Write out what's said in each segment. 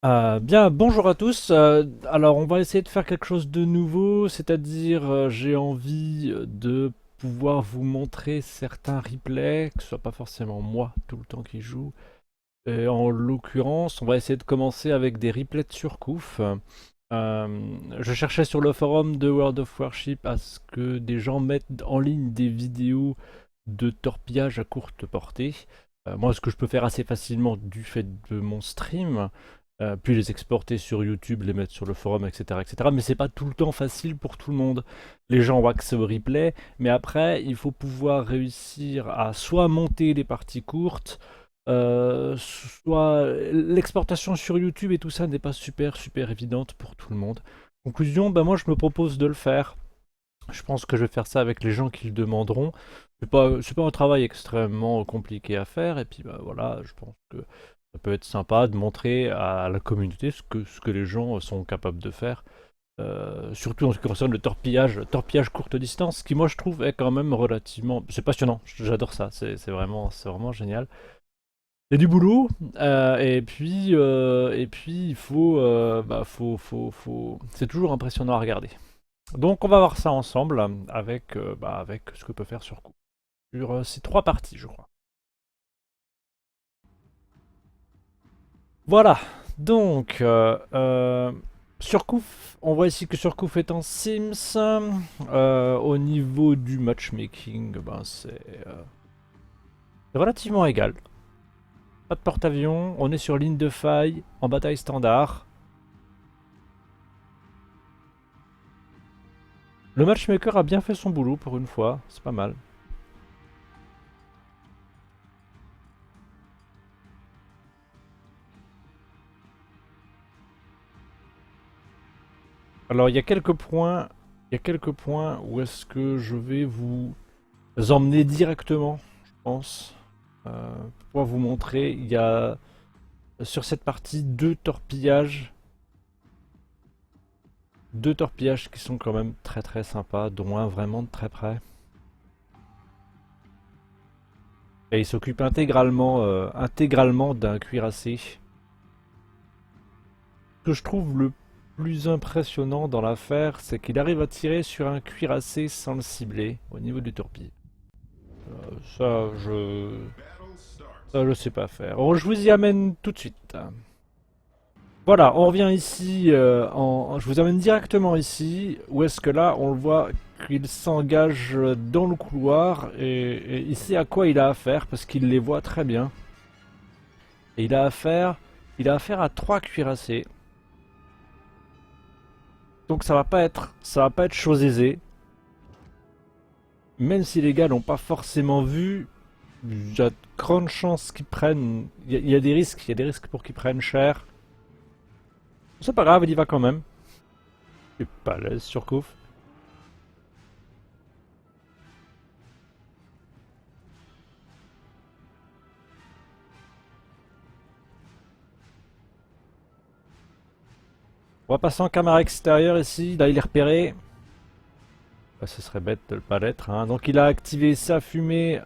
Bien, bonjour à tous. Alors, on va essayer de faire quelque chose de nouveau, c'est-à-dire, j'ai envie de pouvoir vous montrer certains replays, que ce soit pas forcément moi tout le temps qui joue. Et en l'occurrence, on va essayer de commencer avec des replays de surcouf. Je cherchais sur le forum de World of Warship à ce que des gens mettent en ligne des vidéos de torpillage à courte portée. Moi, ce que je peux faire assez facilement du fait de mon stream, puis les exporter sur YouTube, les mettre sur le forum, etc. etc. Mais c'est pas tout le temps facile pour tout le monde. Les gens ont accès au replay, mais après, il faut pouvoir réussir à soit monter des parties courtes, soit l'exportation sur YouTube et tout ça n'est pas super évidente pour tout le monde. Conclusion, bah moi je me propose de le faire. Je pense que je vais faire ça avec les gens qui le demanderont. C'est pas un travail extrêmement compliqué à faire, et puis bah voilà, je pense que ça peut être sympa de montrer à la communauté ce que les gens sont capables de faire. Surtout en ce qui concerne le torpillage courte distance, qui moi je trouve est quand même relativement... C'est passionnant, j'adore ça, c'est vraiment génial. Il y a du boulot, et puis il faut, c'est toujours impressionnant à regarder. Donc on va voir ça ensemble avec ce que peut faire sur ces trois parties, je crois. Voilà, donc Surcouf, on voit ici que Surcouf est en Sims. Au niveau du matchmaking, c'est relativement égal. Pas de porte-avions, on est sur ligne de faille, en bataille standard. Le matchmaker a bien fait son boulot pour une fois, c'est pas mal. Alors il y a quelques points où est-ce que je vais vous emmener directement, je pense, pour pouvoir vous montrer. Il y a sur cette partie deux torpillages qui sont quand même très sympas, dont un vraiment de très près. Et il s'occupe intégralement d'un cuirassé. Ce que je trouve le plus impressionnant dans l'affaire, c'est qu'il arrive à tirer sur un cuirassé sans le cibler au niveau du torpille. Ça, je sais pas faire. Oh, je vous y amène tout de suite. Voilà, on revient ici, je vous amène directement ici, où est-ce que là, on le voit qu'il s'engage dans le couloir, et il sait à quoi il a affaire, parce qu'il les voit très bien. Et il a affaire à trois cuirassés. Donc ça va pas être chose aisée. Même si les gars l'ont pas forcément vu, il y a de grandes chances qu'ils prennent, il y a des risques pour qu'ils prennent cher. C'est pas grave, il y va quand même. Je suis pas à l'aise sur Kouf. On va passer en caméra extérieure ici. Là, il est repéré. Bah, ce serait bête de ne pas l'être, hein. Donc, il a activé sa fumée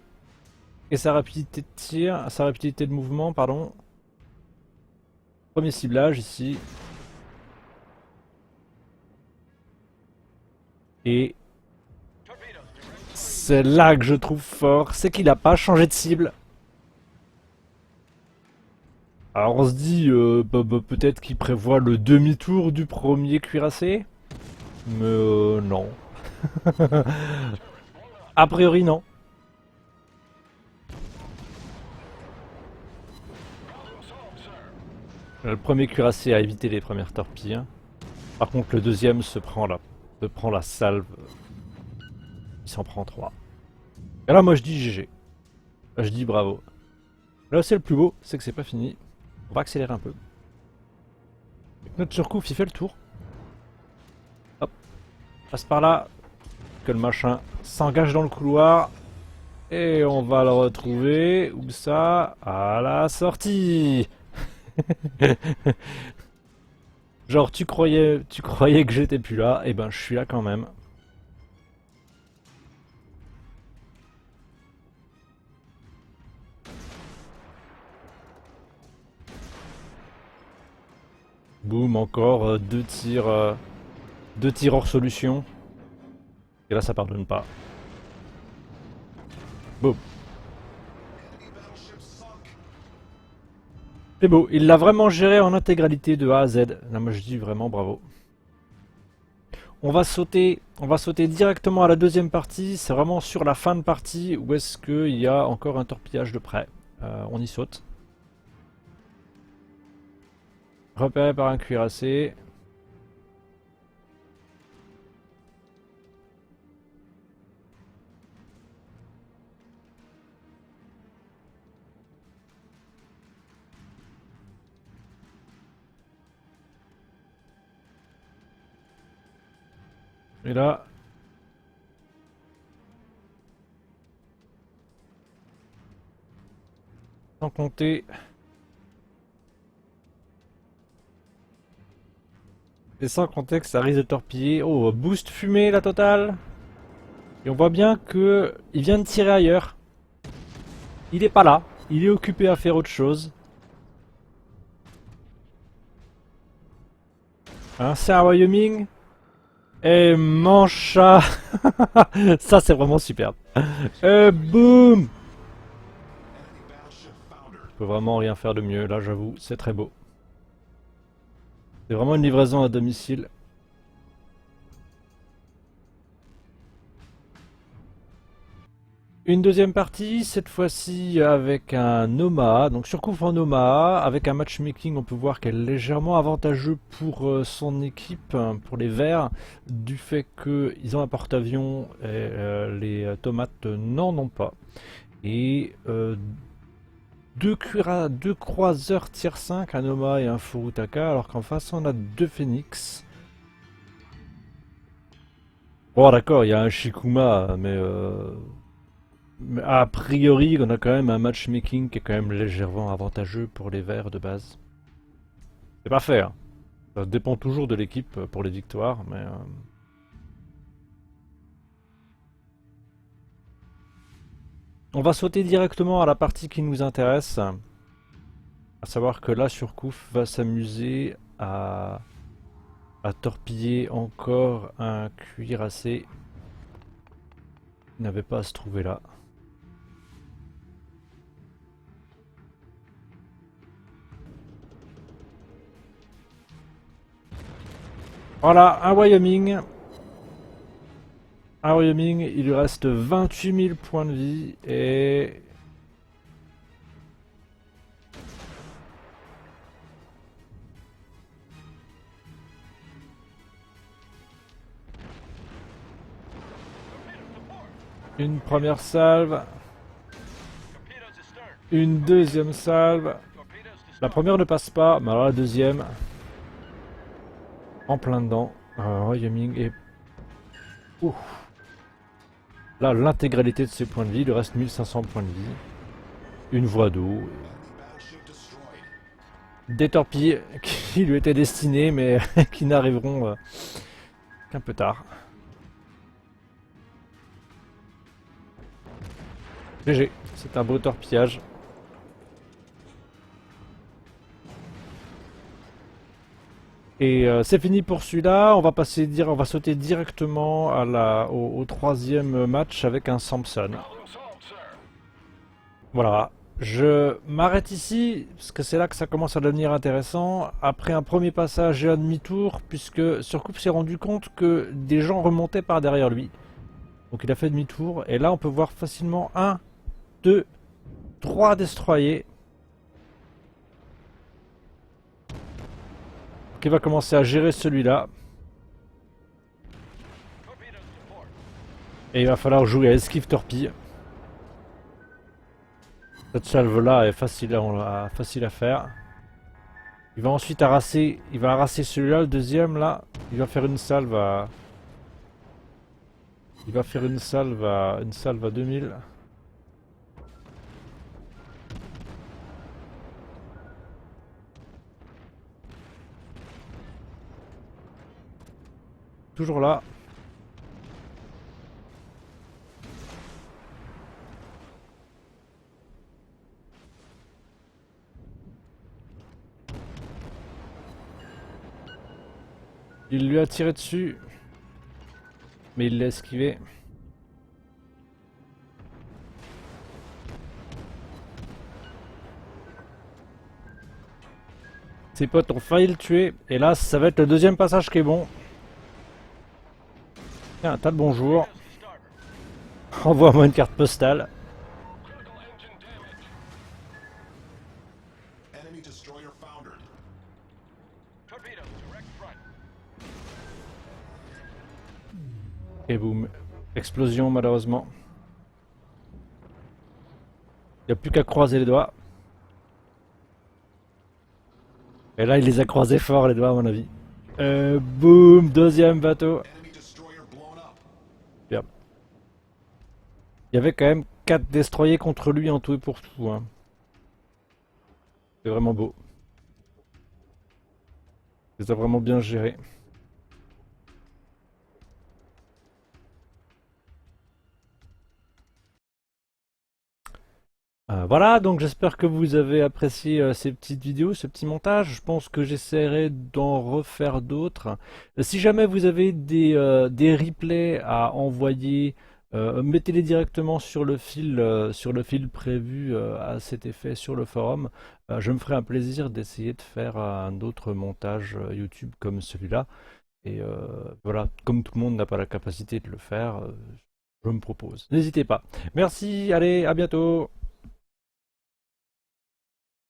et sa rapidité de tir, sa rapidité de mouvement, pardon. Premier ciblage ici. Et c'est là que je trouve fort, c'est qu'il n'a pas changé de cible. Alors on se dit, peut-être qu'il prévoit le demi-tour du premier cuirassé. Mais non. A priori non. Le premier cuirassé a évité les premières torpilles. Par contre le deuxième se prend la salve. Il s'en prend 3. Et là moi je dis GG. Là, je dis bravo. Là c'est le plus beau, c'est que c'est pas fini. On va accélérer un peu. Notre surcouf il fait le tour. Hop. Passe par là. Que le machin s'engage dans le couloir. Et on va le retrouver. Où ça? À la sortie. Genre tu croyais que j'étais plus là, et ben je suis là quand même. Boum, encore deux tirs hors solution. Et là, ça pardonne pas. Boum. C'est beau, il l'a vraiment géré en intégralité de A à Z. Là, moi, je dis vraiment bravo. On va sauter directement à la deuxième partie. C'est vraiment sur la fin de partie où est-ce qu'il y a encore un torpillage de près. On y saute. Repéré par un cuirassé. Et là... Sans compter... Et sans compter que ça risque de torpiller. Oh, boost fumée la totale. Et on voit bien que il vient de tirer ailleurs. Il est pas là. Il est occupé à faire autre chose. Hein, c'est un Wyoming. Et mancha. Ça c'est vraiment superbe. Et boum. Je peux vraiment rien faire de mieux là, j'avoue, c'est très beau. C'est vraiment une livraison à domicile. Une deuxième partie, cette fois-ci avec un Nomaha, donc surcouf en Nomaha, avec un matchmaking on peut voir qu'elle est légèrement avantageux pour son équipe, pour les Verts, du fait qu'ils ont un porte-avions et les tomates n'en ont pas. Et deux croiseurs tier 5, un Nomaha et un Furutaka, alors qu'en face on a deux Phoenix. Bon d'accord, il y a un Shikuma, mais a priori, on a quand même un matchmaking qui est quand même légèrement avantageux pour les Verts de base. C'est pas fait, hein. Ça dépend toujours de l'équipe pour les victoires, mais... On va sauter directement à la partie qui nous intéresse. À savoir que là, Surcouf va s'amuser à torpiller encore un cuirassé qui n'avait pas à se trouver là. Voilà, un Wyoming. Un Wyoming, il lui reste 28 000 points de vie et... Une première salve. Une deuxième salve. La première ne passe pas, mais alors la deuxième... En plein dedans. Wyoming et... Ouh. Là, l'intégralité de ses points de vie, il lui reste 1500 points de vie. Une voie d'eau. Des torpilles qui lui étaient destinées, mais qui n'arriveront qu'un peu tard. GG, c'est un beau torpillage. Et c'est fini pour celui-là. On va sauter directement au troisième match avec un Samson. Voilà. Je m'arrête ici, parce que c'est là que ça commence à devenir intéressant. Après un premier passage et un demi-tour, puisque Surcouf s'est rendu compte que des gens remontaient par derrière lui. Donc il a fait demi-tour, et là on peut voir facilement 1, 2, 3 destroyers. Donc il va commencer à gérer celui-là. Et il va falloir jouer à esquive torpille. Cette salve là est facile à faire. Il va ensuite arraser celui-là, le deuxième là. Il va faire une salve à... Il va faire une salve à 2000. Toujours là. Il lui a tiré dessus. Mais il l'a esquivé. Ses potes ont failli le tuer. Et là, ça va être le deuxième passage qui est bon. Tiens, t'as le bonjour. Envoie-moi une carte postale. Et boum. Explosion malheureusement. Il n'y a plus qu'à croiser les doigts. Et là, il les a croisés fort les doigts à mon avis. Boum, deuxième bateau. Bien. Il y avait quand même 4 destroyers contre lui en tout et pour tout. Hein. C'est vraiment beau. Il les a vraiment bien gérés. Voilà, donc j'espère que vous avez apprécié ces petites vidéos, ce petit montage. Je pense que j'essaierai d'en refaire d'autres. Si jamais vous avez des replays à envoyer, mettez-les directement sur le fil prévu à cet effet sur le forum. Je me ferai un plaisir d'essayer de faire un autre montage YouTube comme celui-là. Et voilà, comme tout le monde n'a pas la capacité de le faire, je me propose. N'hésitez pas. Merci, allez, à bientôt.